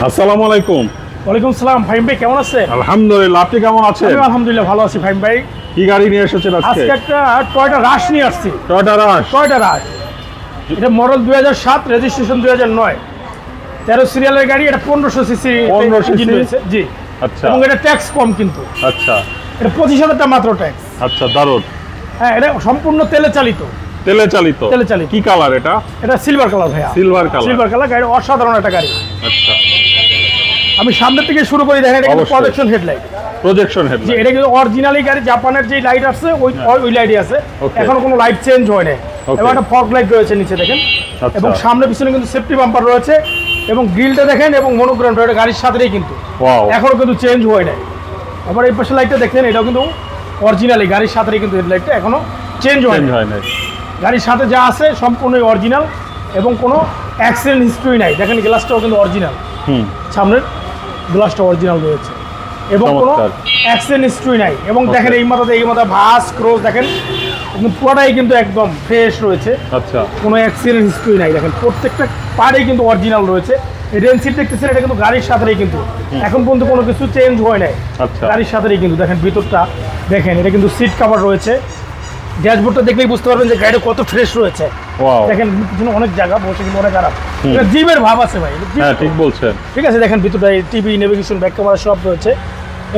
আসসালামু আলাইকুম। ওয়ালাইকুম সালাম। ফাহিম ভাই কেমন আছেন? আলহামদুলিল্লাহ, আপনি কেমন আছেন? আমি আলহামদুলিল্লাহ ভালো আছি ফাহিম ভাই। কি গাড়ি নিয়ে এসেছেন আজকে? আজকে একটা টয়োটা রাশ নিয়ে আসছি। টয়োটা রাশ। টয়োটা রাশ, এটা মডেল 2007, রেজিস্ট্রেশন 2009, 13 সিরিয়ালের গাড়ি। এটা 1500 সিসি। 1500 ইঞ্জিন রয়েছে, জি। আচ্ছা, এবং এটা ট্যাক্স কম কিন্তু। আচ্ছা এটা 25,000 টাকা মাত্র ট্যাক্স। আচ্ছা, দারুণ। হ্যাঁ, এটা সম্পূর্ণ তেলে চালিত। তেলে চালিত? তেলে চালিত। কি কালার এটা? এটা সিলভার কালার ভাইয়া। Silver colour. সিলভার কালার গাড়ি, অসাধারণ একটা গাড়ি। আচ্ছা, আমি সামনের থেকে শুরু করি, দেখেন এটা কিন্তু অবশ্যই। Projection headlight. প্রজেকশন জি, হেডলাইট। এটা কিন্তু অরিজিনালি গাড়ি, জাপানের যে লাইট আছে ওই লাইটই আছে। Okay. এখনো কোনো লাইট চেঞ্জ হয় নাই। Okay. এবং একটা ফগ লাইট রয়েছে নিচে দেখেন। আচ্ছা। এবং সামনে পিছনে কিন্তু সেফটি বাম্পার রয়েছে, এবং গ্রিলটা দেখেন, এবং মনোগ্রাম রয়েছে গাড়ির সাথেই কিন্তু। ওয়াও, এখনো কিন্তু চেঞ্জ হয় নাই। আবার এই পাশে লাইটটা দেখেন, এটাও কিন্তু অরিজিনালি গাড়ির সাথেই কিন্তু হেডলাইটটা এখনো চেঞ্জ হয় চেঞ্জ নাই। হয় নাই। গাড়ির সাথে যা আছে সম্পূর্ণই অরিজিনাল, এবং কোনো অ্যাক্সিডেন্ট হিস্ট্রি নাই। দেখেন গ্লাসটাও কিন্তু অরিজিনাল, হুম, সামনের গ্লাসটা অরিজিনাল রয়েছে, এবং কোনো চমৎকার। অ্যাক্সিডেন্ট হিস্ট্রি নাই। এবং Okay. দেখেন এই মাথাতে এই মাথা ভাস ক্রস দেখেন, কিন্তু পুরোটাই কিন্তু একদম ফ্রেশ রয়েছে, আচ্ছা, কোনো অ্যাক্সিডেন্ট হিস্ট্রি নাই। দেখেন প্রত্যেকটা পার্টেই কিন্তু অরিজিনাল রয়েছে। রেন সিট দেখতেছেন, এটা কিন্তু গাড়ির সাথেই কিন্তু এখন পর্যন্ত কোনো কিছু চেঞ্জ হয় নাই। আচ্ছা, গাড়ির সাথেই কিন্তু দেখেন ভিতরটা দেখেন, এটা কিন্তু সিট কভার রয়েছে। ড্যাশবোর্ডটা দেখলেই বুঝতে পারবেন যে গাড়িটা কত ফ্রেশ রয়েছে। ওয়াও, দেখেন পিছনে অনেক জায়গা, বসে কিন্তু অনেক আরাম। এটা জিমের ভাব আছে ভাই, এটা জিম। হ্যাঁ ঠিক বলছেন। ঠিক আছে, দেখেন ভিতরটা টিভি, নেভিগেশন, ব্যাক ক্যামেরা সব রয়েছে,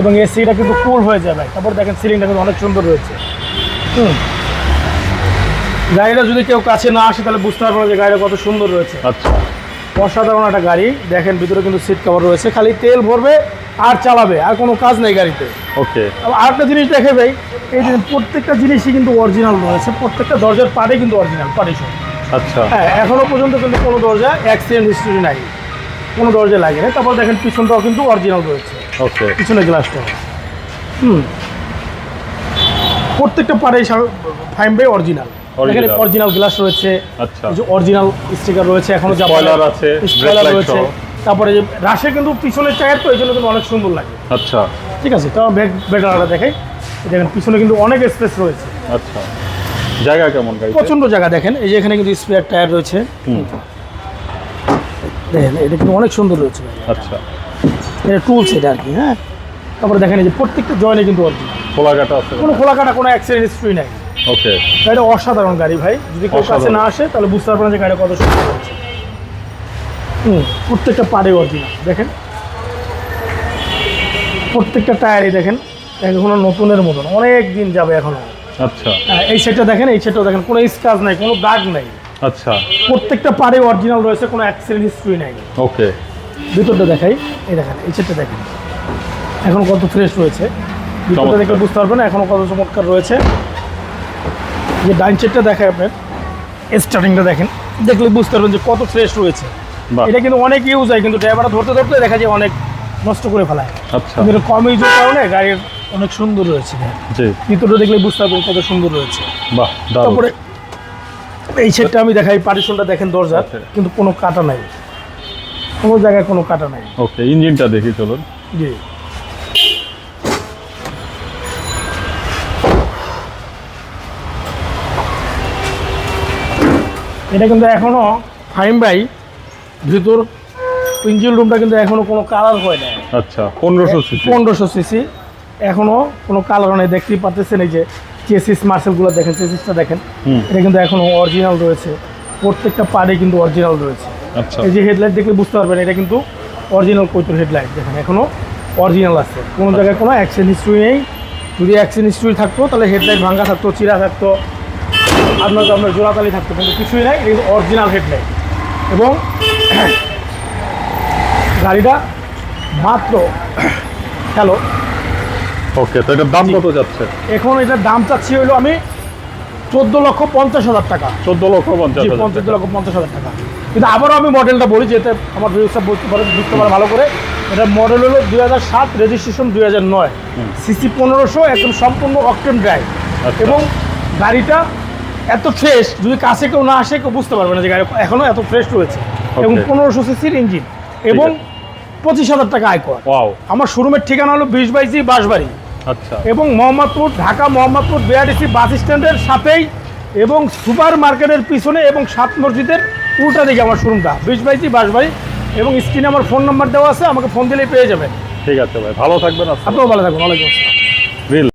এবং এসিটা কিন্তু কুল হয়ে যাবে। তারপর দেখেন সিলিংটা কিন্তু অনেক সুন্দর রয়েছে। গাড়িটা যদি কেউ কাছে না আসে তাহলে বুঝতে পারবো না যে গাড়িটা কত সুন্দর রয়েছে। আচ্ছা, অসাধারণ একটা গাড়ি। দেখেন ভিতরে কিন্তু সিট কভার রয়েছে, খালি তেল ভরবে আর চালাবে, আর কোনো কাজ নেই গাড়িতে। ওকে, আরেকটা জিনিস দেখে ভাই, এই যে প্রত্যেকটা জিনিসই কিন্তু অরিজিনাল রয়েছে, প্রত্যেকটা দরজার পাড়ে কিন্তু অরিজিনাল পার্টিশন। আচ্ছা, হ্যাঁ, এখনো পর্যন্ত কিন্তু কোনো দরজা অ্যাক্সিডেন্ট হিস্ট্রি নাই, কোনো দরজা লাগে না। তারপর দেখেন পিছনটাও কিন্তু অরিজিনাল রয়েছে, ওকে, পিছনে গ্লাসটা। প্রত্যেকটা পাড়ে ফাইম বাই অরিজিনাল। এখানে Original। অরিজিনাল গ্লাস রয়েছে, আচ্ছা, এই যে অরিজিনাল স্টিকার রয়েছে, এখনো যা স্পয়লার আছে, স্পয়লার ব্রেক লাইট রয়েছে। সহ। তারপরে যে রাশে কিন্তু পিছনের টায়ার, তো এই জন্য কিন্তু অনেক সুন্দর লাগে। আচ্ছা, ঠিক আছে, তো বেটারটা দেখাই। দেখেন পিছনে কিন্তু অনেক স্পেস রয়েছে, আচ্ছা, জায়গা কেমন গাড়ি? প্রচন্ড জায়গা। দেখেন এই যে এখানে কিন্তু স্পেয়ার টায়ার রয়েছে। দেখেন এটা কিন্তু অনেক সুন্দর রয়েছে। আচ্ছা, এটা টুলস এটা আর কি। হ্যাঁ, তারপরে দেখেন এই যে প্রত্যেকটা জয়েনে কিন্তু অরিজিনাল, খোলাঘাটা আছে? কোনো খোলাকাটা, কোনো অ্যাক্সিডেন্ট হিস্ট্রি নাই। ওকে, গাড়িটা অসাধারণ গাড়ি ভাই, যদি কেউ কাছে অসাধারণ। না আসে তাহলে বুঝতে পারবেন না যে গাড়িটা কত সুন্দর হচ্ছে। প্রত্যেকটা পাড়ে অরিজিনাল। দেখেন প্রত্যেকটা টায়ারই দেখেন এখনো নতুনের মতন, অনেক দিন যাবে এখনো। আচ্ছা, এই সেটটা দেখেন, এই সেটটাও দেখেন, কোনো স্ক্র্যাচ নাই, কোনো দাগ নাই। আচ্ছা, প্রত্যেকটা পাড়ে অরিজিনাল রয়েছে, কোনো অ্যাক্সিডেন্ট হিস্ট্রি নাই। ওকে, ভিতরটা দেখাই, এই দেখেন এই সেটটা দেখেন, এখন কত ফ্রেশ রয়েছে। ভিতরটা দেখে চমৎকার। বুঝতে পারবেন এখনো কত চমৎকার রয়েছে। যে ডাইন সেটটা দেখায় আপনার, স্টার্টিংটা দেখেন, দেখলে বুঝতে পারবেন যে কত ফ্রেশ রয়েছে। বাহ, এটা কিন্তু অনেক ইউজ হয়, কিন্তু ড্রাইভাররা ধরতে ধরতে দেখা যায় অনেক নষ্ট করে ফেলায়। আচ্ছা, কিন্তু এটা কম ইউজের কারণে গাড়ির অনেক সুন্দর রয়েছে। জি, ভিতরটা দেখলে বুঝতে পারবেন কত সুন্দর রয়েছে। বাহ, দারুণ। তারপরে এই সেটটা আমি দেখাই, পার্টিশনটা দেখেন দরজার, আচ্ছা। কিন্তু কোনো কাটা নাই, কোনো জায়গায় কোনো কাটা নাই। ওকে, ইঞ্জিনটা দেখি চলুন। জি, এটা কিন্তু এখনো ফাইম ভাই, ভিতর ইঞ্জিন রুমটা কিন্তু এখনো কোনো কালার হয় না। আচ্ছা, 1500 সিসি। 1500 সিসি, এখনো কোনো কালার নেই। দেখতেই পাচ্ছেন এই যে চেসিস মার্সেলগুলো দেখেন, চেসিসটা দেখেন, এটা কিন্তু এখনো অরিজিনাল রয়েছে। প্রত্যেকটা পার্টে কিন্তু অরিজিনাল রয়েছে। আচ্ছা, এই যে হেডলাইট দেখলে বুঝতে পারবেন এটা কিন্তু অরিজিনাল কৈতুর হেডলাইট। দেখেন এখনো অরিজিনাল আছে, কোনো জায়গায় কোনো অ্যাক্সিডেন্ট হিস্ট্রি নেই। যদি অ্যাক্সিডেন্ট হিস্ট্রি থাকতো তাহলে হেডলাইট ভাঙা থাকতো, চিরা থাকতো, আপনার জোড়াতালি থাকতো, কিন্তু কিছুই নাই। এটা কিন্তু অরিজিনাল হেডলাইট। এবং গাড়িটা মাত্র হ্যালো, ওকে, তো এটার দাম কত যাচ্ছে? এখন এটার দাম চাচ্ছি হলো আমি 14,50,000 টাকা। 14,50,000 14,50,000 টাকা। কিন্তু আবারও আমি মডেলটা বলি, যেতে আমার ভিউসটা বুঝতে পারে ভালো করে। এটার মডেল হলো 2007, রেজিস্ট্রেশন 2009, সিসি 1500, একদম সম্পূর্ণ অকটেন ড্রাইভ। আচ্ছা। এবং গাড়িটা এত ফ্রেশ, যদি কাছে কেউ না আসে কেউ বুঝতে পারবে না যে গাড়ি এখনও এত ফ্রেশ রয়েছে। এবং 1500 সিসির ইঞ্জিন, এবং 25,000 টাকা আয়কর। ওয়াও, আমার শোরুমের ঠিকানা হলো 20/22 বাঁশবাড়ি, আচ্ছা, এবং মোহাম্মদপুর, ঢাকা মোহাম্মদপুর বিআরটিসি বাস স্ট্যান্ডের সাথেই, এবং সুপার মার্কেটের পিছনে, এবং 7 মসজিদের উল্টা দিকে আমার শোরুমটা। 20/22 বাঁশবাড়ি, এবং স্ক্রিনে আমার ফোন নাম্বার দেওয়া আছে, আমাকে ফোন দিলেই পেয়ে যাবেন। ঠিক আছে ভাই, ভালো থাকবেন। আসসালাম। আপনিও ভালো থাকবেন। ওয়ালাইকুম আসসালাম। গ্রিল